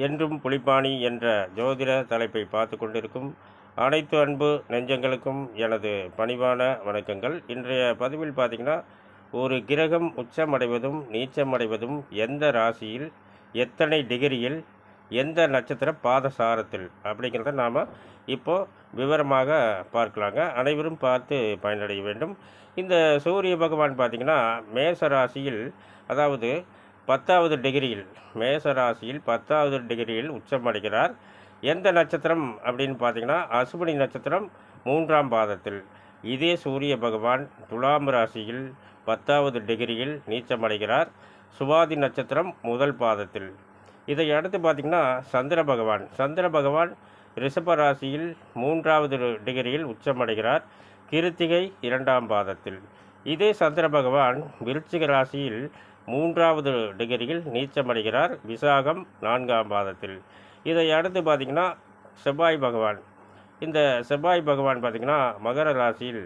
என்றும் புலிப்பாணி என்ற ஜோதிட தலைப்பை பார்த்து கொண்டிருக்கும் அனைத்து அன்பு நெஞ்சங்களுக்கும் எனது பணிவான வணக்கங்கள். இன்றைய பதிவில் பார்த்திங்கன்னா, ஒரு கிரகம் உச்சமடைவதும் நீச்சமடைவதும் எந்த ராசியில், எத்தனை டிகிரியில், எந்த நட்சத்திர பாதசாரத்தில் அப்படிங்கிறத நாம் இப்போது விவரமாக பார்க்கலாங்க. அனைவரும் பார்த்து பயனடைய வேண்டும். இந்த சூரிய பகவான் பார்த்திங்கன்னா மேச ராசியில், அதாவது 10வது டிகிரியில், மேச ராசியில் 10வது டிகிரியில் உச்சமடைகிறார். எந்த நட்சத்திரம் அப்படின்னு பார்த்தீங்கன்னா அசுவினி நட்சத்திரம் 3ஆம் பாதத்தில். இதே சூரிய பகவான் துலாம் ராசியில் 10வது டிகிரியில் நீச்சமடைகிறார். சுவாதி நட்சத்திரம் முதல் பாதத்தில். இதை அடுத்து பார்த்திங்கன்னா சந்திர பகவான் ரிஷப ராசியில் 3வது டிகிரியில் உச்சமடைகிறார். கிருத்திகை 2ஆம் பாதத்தில். இதே சந்திர பகவான் விருச்சிக ராசியில் 3வது டிகிரியில் நீச்சமடைகிறார். விசாகம் 4ஆம் பாதத்தில். இதை அடுத்து பார்த்திங்கன்னா செவ்வாய் பகவான். இந்த செவ்வாய் பகவான் பார்த்திங்கன்னா மகர ராசியில்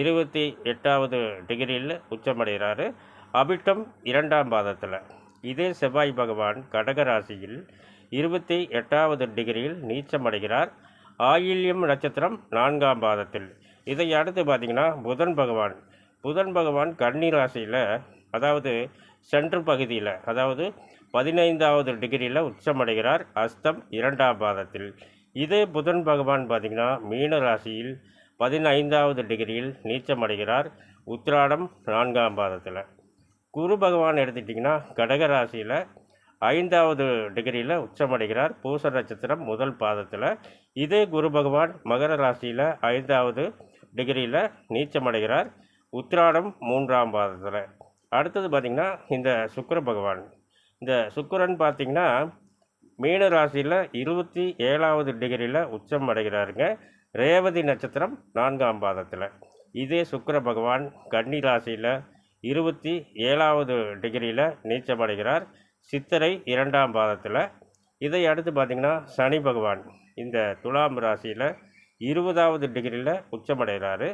28வது டிகிரியில் உச்சமடைகிறார். அபிட்டம் 2ஆம் பாதத்தில். இதே செவ்வாய் பகவான் கடக ராசியில் 28வது டிகிரியில் நீச்சமடைகிறார். ஆயில்யம் நட்சத்திரம் 4ஆம் பாதத்தில். இதை அடுத்து பார்த்திங்கன்னா புதன் பகவான் கன்னி ராசியில், அதாவது சென்ட்ரு பகுதியில், அதாவது 15வது டிகிரியில் உச்சமடைகிறார். அஸ்தம் 2ஆம் பாதத்தில். இதே புதன் பகவான் பார்த்திங்கன்னா மீன ராசியில் 15வது டிகிரியில் நீச்சமடைகிறார். உத்திராடம் 4ஆம் பாதத்தில். குரு பகவான் எடுத்துக்கிட்டிங்கன்னா கடக ராசியில் 5வது டிகிரியில் உச்சமடைகிறார். பூச நட்சத்திரம் முதல் பாதத்தில். இதே குரு பகவான் மகர ராசியில் 5வது டிகிரியில் நீச்சமடைகிறார். உத்திராடம் 3ஆம் பாதத்தில். அடுத்தது பார்த்திங்கன்னா இந்த சுக்கிரன் பார்த்திங்கன்னா மீன ராசியில் 27வது டிகிரியில் உச்சம் அடைகிறாருங்க. ரேவதி நட்சத்திரம் 4ஆம் பாதத்தில். இதே சுக்கிர பகவான் கன்னி ராசியில் 27வது டிகிரியில் நீச்சமடைகிறார். சித்திரை 2ஆம் பாதத்தில். இதை அடுத்து பார்த்திங்கன்னா சனி பகவான் இந்த துலாம் ராசியில் 20வது டிகிரியில் உச்சமடைகிறாரு.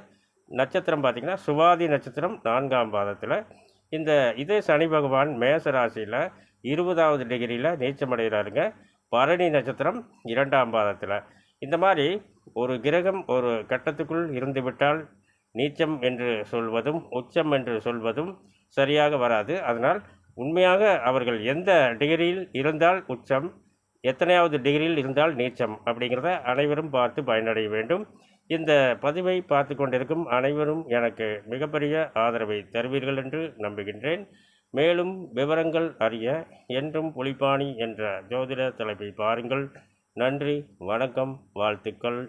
நட்சத்திரம் பார்த்திங்கன்னா சுவாதி நட்சத்திரம் 4ஆம் பாதத்தில். இதே சனி பகவான் மேச ராசியில் 20வது டிகிரியில் நீச்சமடைகிறாருங்க. பரணி நட்சத்திரம் 2ஆம் பாதத்தில். இந்த மாதிரி ஒரு கிரகம் ஒரு கட்டத்துக்குள் இருந்துவிட்டால் நீச்சம் என்று சொல்வதும் உச்சம் என்று சொல்வதும் சரியாக வராது. அதனால் உண்மையாக அவர்கள் எந்த டிகிரியில் இருந்தால் உச்சம், எத்தனையாவது டிகிரியில் இருந்தால் நீச்சம் அப்படிங்கிறத அனைவரும் பார்த்து பயனடைய வேண்டும். இந்த பதிவை பார்த்து கொண்டிருக்கும் அனைவரும் எனக்கு மிகப்பெரிய ஆதரவை தருவீர்கள் என்று நம்புகின்றேன். மேலும் விவரங்கள் அறிய என்றும் புலிப்பாணி என்ற ஜோதிட தலைப்பை பாருங்கள். நன்றி, வணக்கம், வாழ்த்துக்கள்.